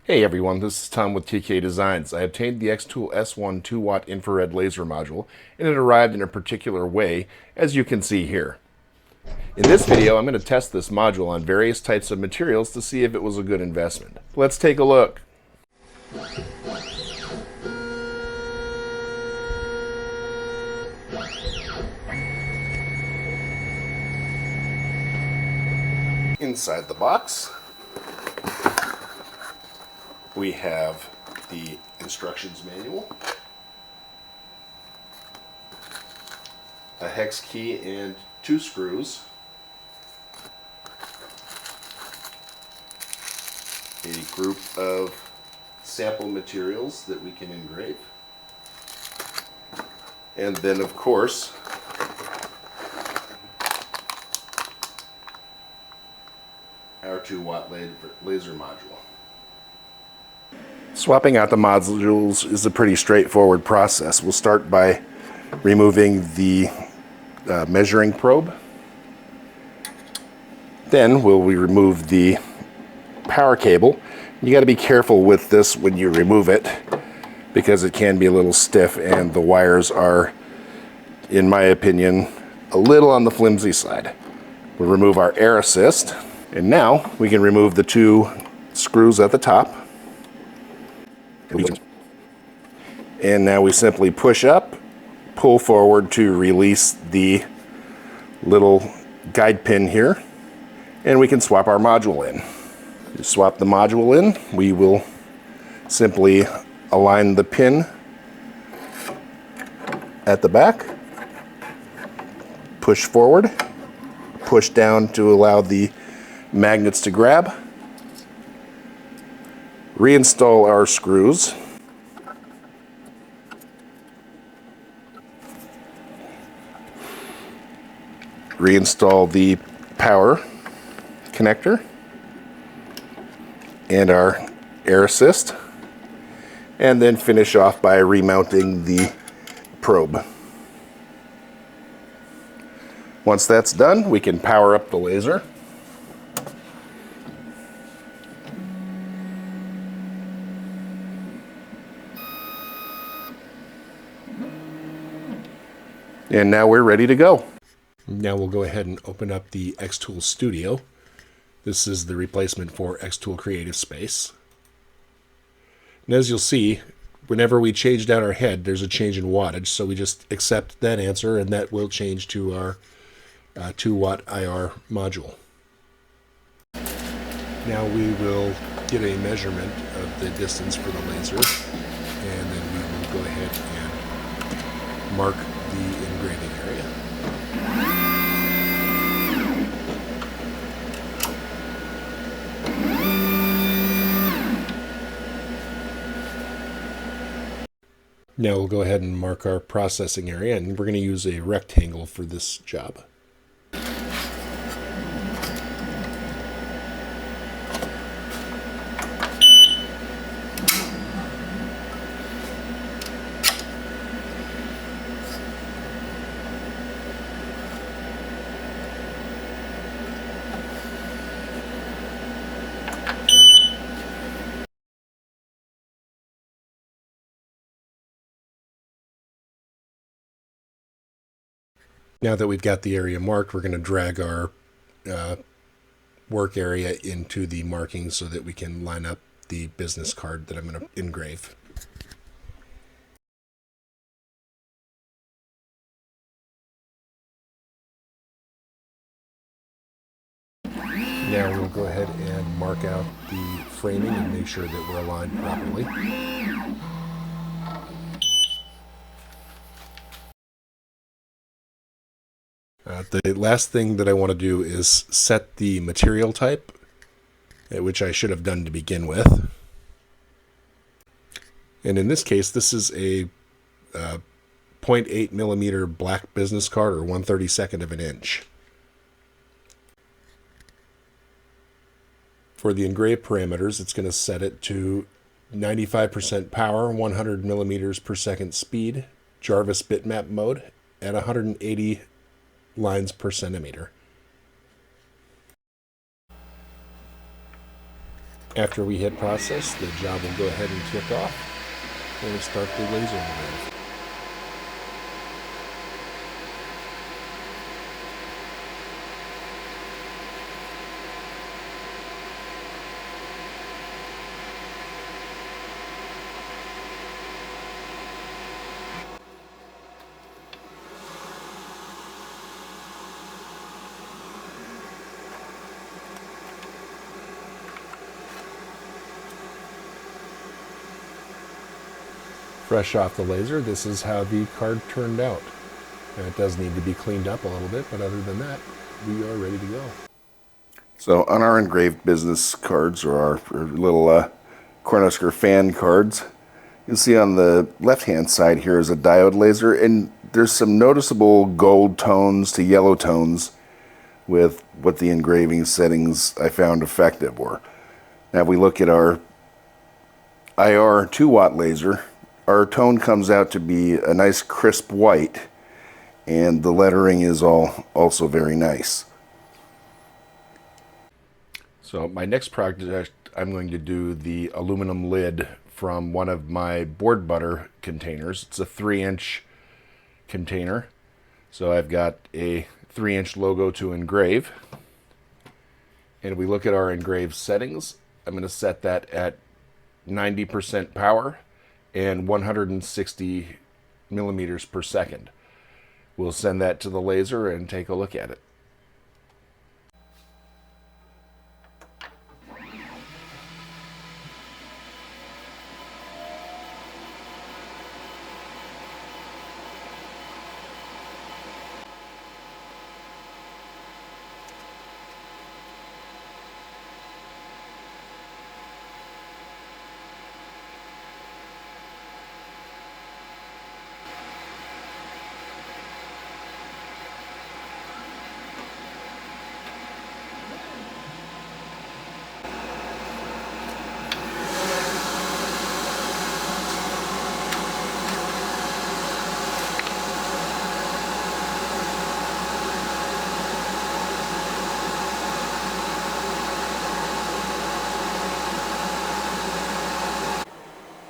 Hey everyone, this is Tom with TK Designs. I obtained the Xtool S1 2-watt infrared laser module, and it arrived in a particular way, as you can see here. In this video, I'm going to test this module on various types of materials to see if it was a good investment. Let's take a look. Inside the box, we have the instructions manual, a hex key and 2 screws, a group of sample materials that we can engrave, and then of course our 2-watt laser module. Swapping out the modules is a pretty straightforward process. We'll start by removing the measuring probe. Then we remove the power cable. You got to be careful with this when you remove it because it can be a little stiff and the wires are, in my opinion, a little on the flimsy side. We'll remove our air assist, and now we can remove the 2 screws at the top. And now we simply push up, pull forward to release the little guide pin here, and we can swap our module in. To swap the module in, we will simply align the pin at the back, push forward, push down to allow the magnets to grab, reinstall our screws, reinstall the power connector and our air assist, and then finish off by remounting the probe. Once that's done, we can power up the laser. And now we're ready to go. Now we'll go ahead and open up the Xtool Studio. This is the replacement for Xtool Creative Space. And as you'll see, whenever we changed out our head, there's a change in wattage, so we just accept that answer and that will change to our 2-watt IR module. Now we will get a measurement of the distance for the laser, and then we will go ahead and mark the engraving area. Now we'll go ahead and mark our processing area, and we're going to use a rectangle for this job. Now that we've got the area marked, we're going to drag our work area into the markings so that we can line up the business card that I'm going to engrave. Now we'll go ahead and mark out the framing and make sure that we're aligned properly. The last thing that I want to do is set the material type, which I should have done to begin with. And in this case, this is a 0.8 millimeter black business card, or 1/32 of an inch. For the engrave parameters, it's going to set it to 95% power, 100 millimeters per second speed, Jarvis bitmap mode, at 180 lines per centimeter. After we hit process, the job will go ahead and kick off and start the laser engrave. Fresh off the laser, this is how the card turned out. And it does need to be cleaned up a little bit, but other than that, we are ready to go. So on our engraved business cards, or our little Cornhusker fan cards, you'll see on the left-hand side here is a diode laser, and there's some noticeable gold tones to yellow tones with what the engraving settings I found effective were. Now if we look at our IR 2-watt laser, our tone comes out to be a nice crisp white, and the lettering is also very nice. So my next project, I'm going to do the aluminum lid from one of my board butter containers. It's a 3-inch container. So I've got a 3-inch logo to engrave. And if we look at our engraved settings, I'm going to set that at 90% power and 160 millimeters per second. We'll send that to the laser and take a look at it.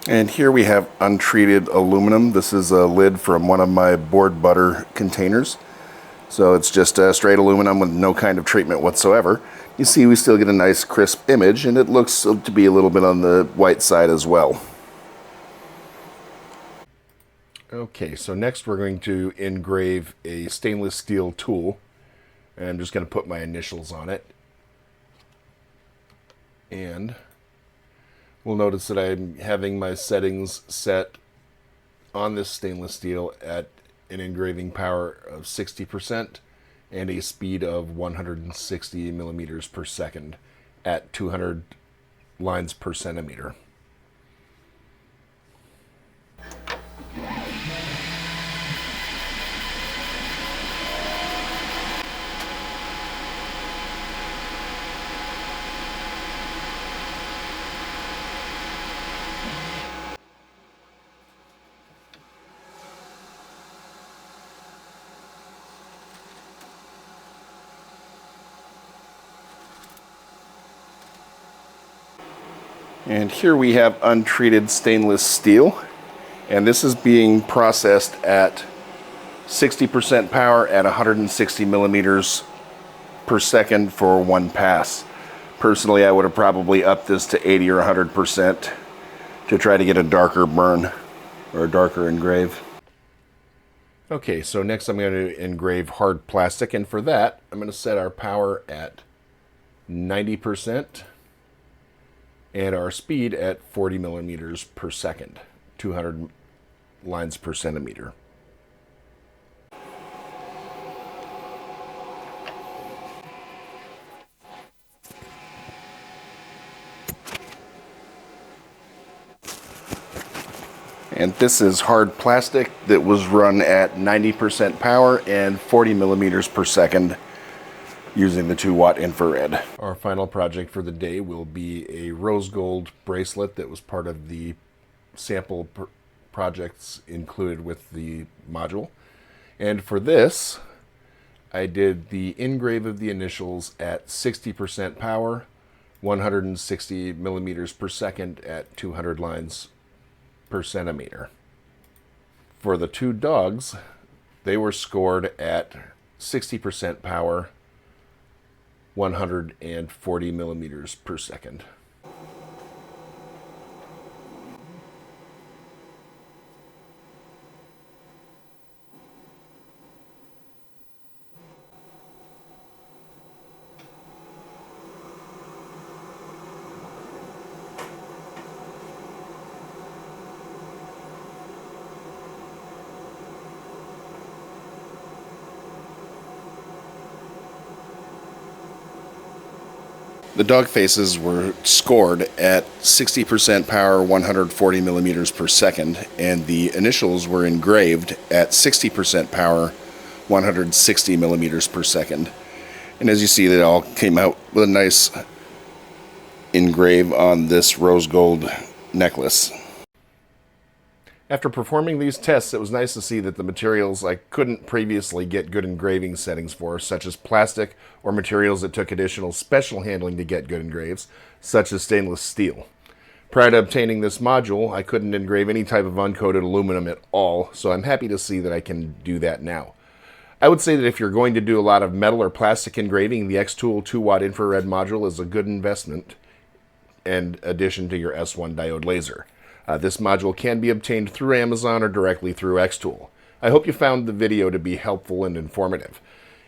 And here we have untreated aluminum. This is a lid from one of my board butter containers. So it's just straight aluminum with no kind of treatment whatsoever. You see we still get a nice crisp image, and it looks to be a little bit on the white side as well. Okay, so next we're going to engrave a stainless steel tool. And I'm just going to put my initials on it. And we'll notice that I'm having my settings set on this stainless steel at an engraving power of 60% and a speed of 160 millimeters per second at 200 lines per centimeter. And here we have untreated stainless steel, and this is being processed at 60% power at 160 millimeters per second for one pass. Personally, I would have probably upped this to 80 or 100% to try to get a darker burn or a darker engrave. Okay, so next I'm going to engrave hard plastic, and for that I'm going to set our power at 90% and our speed at 40 millimeters per second, 200 lines per centimeter. And this is hard plastic that was run at 90% power and 40 millimeters per second using the 2-watt infrared. Our final project for the day will be a rose gold bracelet that was part of the sample projects included with the module. And for this, I did the engrave of the initials at 60% power, 160 millimeters per second at 200 lines per centimeter. For the two dogs, they were scored at 60% power, 140 millimeters per second. The dog faces were scored at 60% power, 140 millimeters per second, and the initials were engraved at 60% power, 160 millimeters per second. And as you see, they all came out with a nice engrave on this rose gold necklace. After performing these tests, it was nice to see that the materials I couldn't previously get good engraving settings for, such as plastic or materials that took additional special handling to get good engraves, such as stainless steel. Prior to obtaining this module, I couldn't engrave any type of uncoated aluminum at all, so I'm happy to see that I can do that now. I would say that if you're going to do a lot of metal or plastic engraving, the Xtool 2-watt infrared module is a good investment in addition to your S1 diode laser. This module can be obtained through Amazon or directly through Xtool. I hope you found the video to be helpful and informative,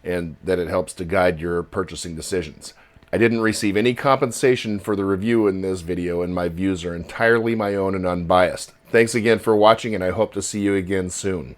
and that it helps to guide your purchasing decisions. I didn't receive any compensation for the review in this video, and my views are entirely my own and unbiased. Thanks again for watching, and I hope to see you again soon.